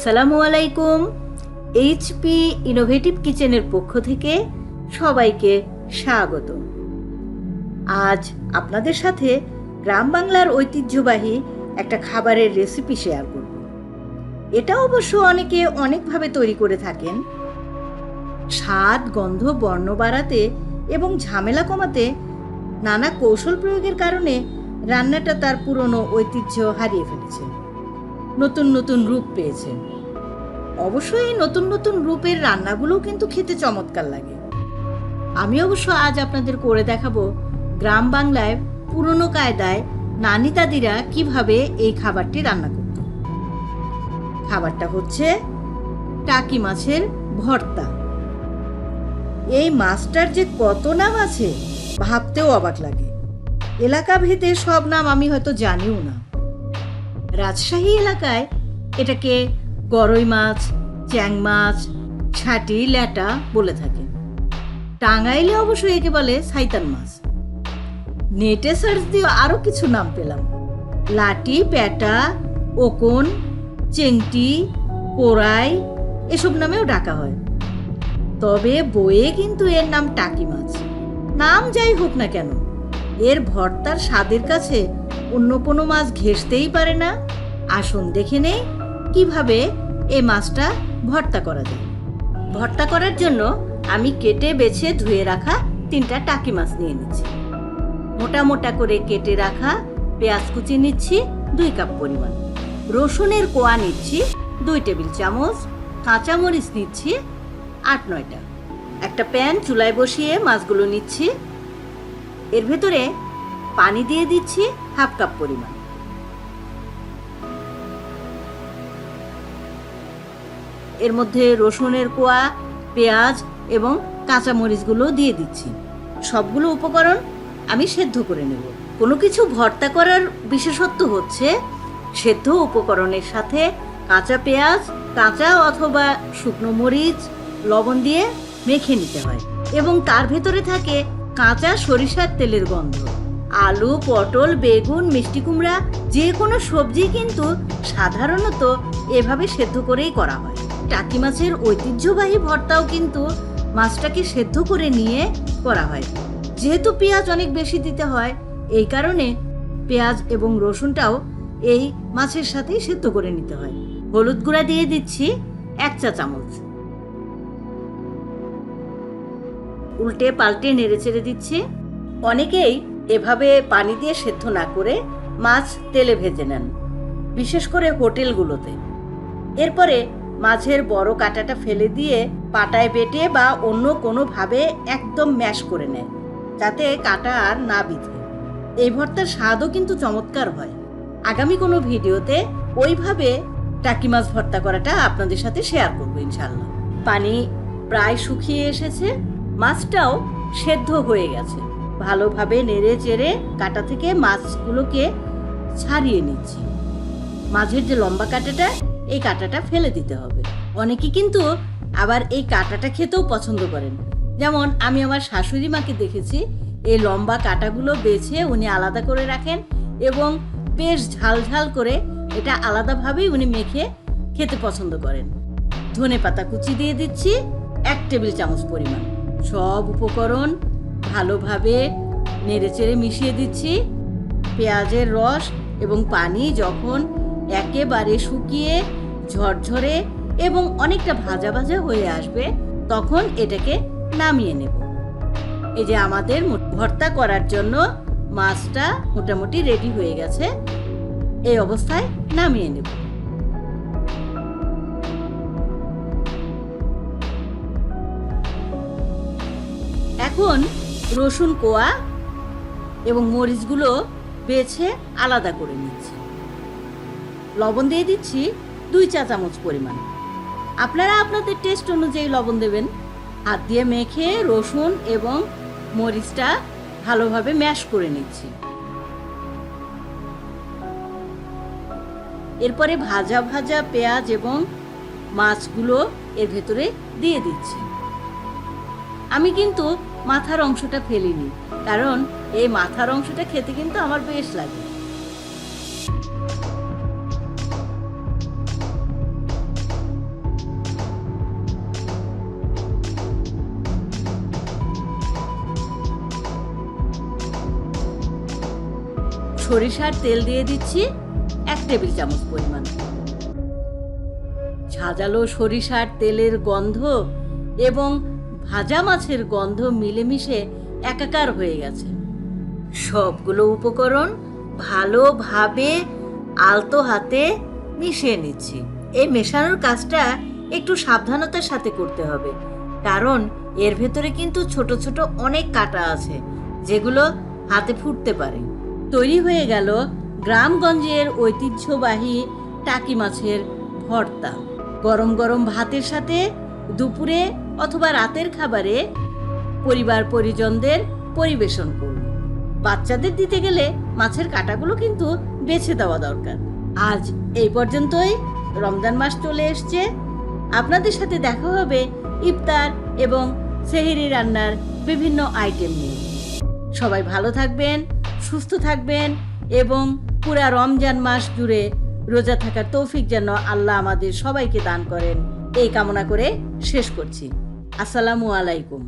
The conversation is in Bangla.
আসসালামু আলাইকুম। এইচপি ইনোভেটিভ কিচেনের পক্ষ থেকে সবাইকে স্বাগত। আজ আপনাদের সাথে গ্রাম বাংলার ঐতিহ্যবাহী একটা খাবারের রেসিপি শেয়ার করব। এটা অবশ্য অনেকে অনেকভাবে তৈরি করে থাকেন। স্বাদ, গন্ধ, বর্ণ বাড়াতে এবং ঝামেলা কমাতে নানা কৌশল প্রয়োগের কারণে রান্নাটা তার পুরনো ঐতিহ্য হারিয়ে ফেলেছে, নতুন নতুন রূপ পেয়েছে। অবশ্যই নতুন নতুন রূপের রান্নাগুলোও কিন্তু খেতে চমৎকার লাগে। আমি অবশ্য আজ আপনাদের করে দেখাবো গ্রাম বাংলায় পুরনো কায়দায় নানি দাদিরা কিভাবে এই খাবারটি রান্না করত। খাবারটা হচ্ছে টাকি মাছের ভর্তা। এই মাছটার যে কত নাম আছে ভাবতেও অবাক লাগে। এলাকা ভেদে সব নাম আমি হয়তো জানিও না। রাজশাহী এলাকায় এটাকে গরই মাছ, চ্যাং মাছ, ছাটি, ল্যাটা বলে থাকে। টাঙ্গাইলে অবশ্য একে বলে সাইতান মাছ। নেটে সার্চ দিয়ে আরও কিছু নাম পেলাম। লাটি, প্যাটা, ওকন, চেংটি, পোড়াই এসব নামেও ডাকা হয়। তবে বইয়ে কিন্তু এর নাম টাকি মাছ। নাম যাই হোক না কেন, এর ভর্তার স্বাদের কাছে অন্য কোনো মাছ ঘেঁষতেই পারে না। আসুন দেখে নেই কিভাবে এই মাছটা ভর্তা করা যায়। ভর্তা করার জন্য আমি কেটে বেছে ধুয়ে রাখা 3টা টাকি মাছ নিয়ে নিচ্ছি। মোটা মোটা করে কেটে রাখা পেঁয়াজ কুচি নিচ্ছি 2 কাপ পরিমাণ, রসুনের কোয়া নিচ্ছি 2 টেবিল চামচ, কাঁচামরিচ নিচ্ছি 8-9টা। একটা প্যান চুলায় বসিয়ে মাছগুলো নিচ্ছি। এর ভেতরে পানি দিয়ে দিচ্ছি 1/2 কাপ পরিমাণ। এর মধ্যে রসুনের কোয়া, পেঁয়াজ এবং কাঁচামরিচগুলো দিয়ে দিচ্ছি। সবগুলো উপকরণ আমি সেদ্ধ করে নেব। কোনো কিছু ভর্তা করার বিশেষত্ব হচ্ছে সেদ্ধ উপকরণের সাথে কাঁচা পেঁয়াজ, কাঁচা অথবা শুকনো মরিচ, লবণ দিয়ে মেখে নিতে হয় এবং তার ভেতরে থাকে কাঁচা সরিষার তেলের গন্ধ। আলু, পটল, বেগুন, মিষ্টি কুমড়া যে কোনো সবজি কিন্তু সাধারণত এভাবে সেদ্ধ করেই করা হয়। টাকি মাছের ঐতিহ্যবাহী ভর্তাও কিন্তু মাছটাকে সেদ্ধ করে নিয়ে করা হয়। যেহেতু পেঁয়াজ অনেক বেশি দিতে হয়, এই কারণে পেঁয়াজ এবং রসুনটাও এই মাছের সাথেই সেদ্ধ করে নিতে হয়। হলুদ গুঁড়া দিয়ে দিচ্ছি 1 চা চামচ। উল্টে পাল্টে নেড়ে চেড়ে দিচ্ছি। অনেকেই এভাবে পানি দিয়ে সেদ্ধ না করে মাছ তেলে ভেজে নেন, বিশেষ করে হোটেলগুলোতে। এরপরে মাছের বড় কাঁটাটা ফেলে দিয়ে পাটায় বেটে বা অন্য কোনোভাবে একদম ম্যাশ করে নেয়, যাতে কাঁটা আর না বিঁধে। এই ভর্তার স্বাদও কিন্তু চমৎকার হয়। আগামী কোনো ভিডিওতে ওইভাবে টাকি মাছ ভর্তা করাটা আপনাদের সাথে শেয়ার করবো ইনশাল্লাহ। পানি প্রায় শুকিয়ে এসেছে, মাছটাও সেদ্ধ হয়ে গেছে। ভালোভাবে নেড়ে চেড়ে কাঁটা থেকে মাছগুলোকে ছাড়িয়ে নিচ্ছি। মাছের যে লম্বা কাঁটাটা, এই কাঁটাটা ফেলে দিতে হবে। অনেকে কিন্তু আবার এই কাঁটাটা খেতেও পছন্দ করেন। যেমন আমি আমার শাশুড়ি মাকে দেখেছি, এই লম্বা কাঁটাগুলো বেছে উনি আলাদা করে রাখেন এবং বেশ ঝাল ঝাল করে এটা আলাদাভাবেই উনি মেখে খেতে পছন্দ করেন। ধনেপাতা কুচি দিয়ে দিচ্ছি 1 টেবিল চামচ পরিমাণ। সব উপকরণ ভালোভাবে নেড়েচেড়ে মিশিয়ে দিচ্ছি। পেঁয়াজের রস এবং পানি যখন একেবারে শুকিয়ে ঝরঝরে এবং অনেকটা ভাজা ভাজা হয়ে আসবে, তখন এটাকে নামিয়ে নেব। এই যে আমাদের ভর্তা করার জন্য মাছটা মোটামুটি রেডি হয়ে গেছে। এই অবস্থায় নামিয়ে নেব। এখন রসুন কোয়া এবং মরিচগুলো বেছে আলাদা করে নিচ্ছি। লবণ দিয়ে দিচ্ছি 2 চা চামচ পরিমাণ। আপনারা আপনাদের টেস্ট অনুযায়ী লবণ দেবেন। হাত দিয়ে মেখে রসুন এবং মরিচটা ভালোভাবে ম্যাশ করে নিচ্ছি। এরপরে ভাজা ভাজা পেঁয়াজ এবং মাছগুলো এর ভেতরে দিয়ে দিচ্ছি। আমি কিন্তু মাথার অংশটা ফেলিনি, কারণ এই মাথার অংশটা খেতে কিন্তু আমার বেশ লাগে। সরিষার তেল দিয়ে দিচ্ছি 1 টেবিল চামচ পরিমাণ। ঝাঁঝালো সরিষার তেলের গন্ধ এবং ভাজা মাছের গন্ধ মিলেমিশে একাকার হয়ে গেছে। সবগুলো উপকরণ ভালোভাবে আলতো হাতে মিশিয়ে নিচ্ছি। এই মেশানোর কাজটা একটু সাবধানতার সাথে করতে হবে, কারণ এর ভেতরে কিন্তু ছোট ছোট অনেক কাঁটা আছে যেগুলো হাতে ফুটতে পারে। তৈরি হয়ে গেল গ্রামগঞ্জের ঐতিহ্যবাহী টাকি মাছের ভর্তা। গরম গরম ভাতের সাথে দুপুরে অথবা রাতের খাবারে পরিবার পরিজনদের পরিবেশন করুন। বাচ্চাদের দিতে গেলে মাছের কাঁটাগুলো কিন্তু বেছে দেওয়া দরকার। আজ এই পর্যন্তই। রমজান মাস চলে এসছে। আপনাদের সাথে দেখা হবে ইফতার এবং সেহরি রান্নার বিভিন্ন আইটেম নিয়ে। সবাই ভালো থাকবেন, সুস্থ থাকবেন এবং পুরা রমজান মাস জুড়ে রোজা থাকার তৌফিক যেন আল্লাহ আমাদের সবাইকে দান করেন, এই কামনা করে শেষ করছি। আসসালামু আলাইকুম।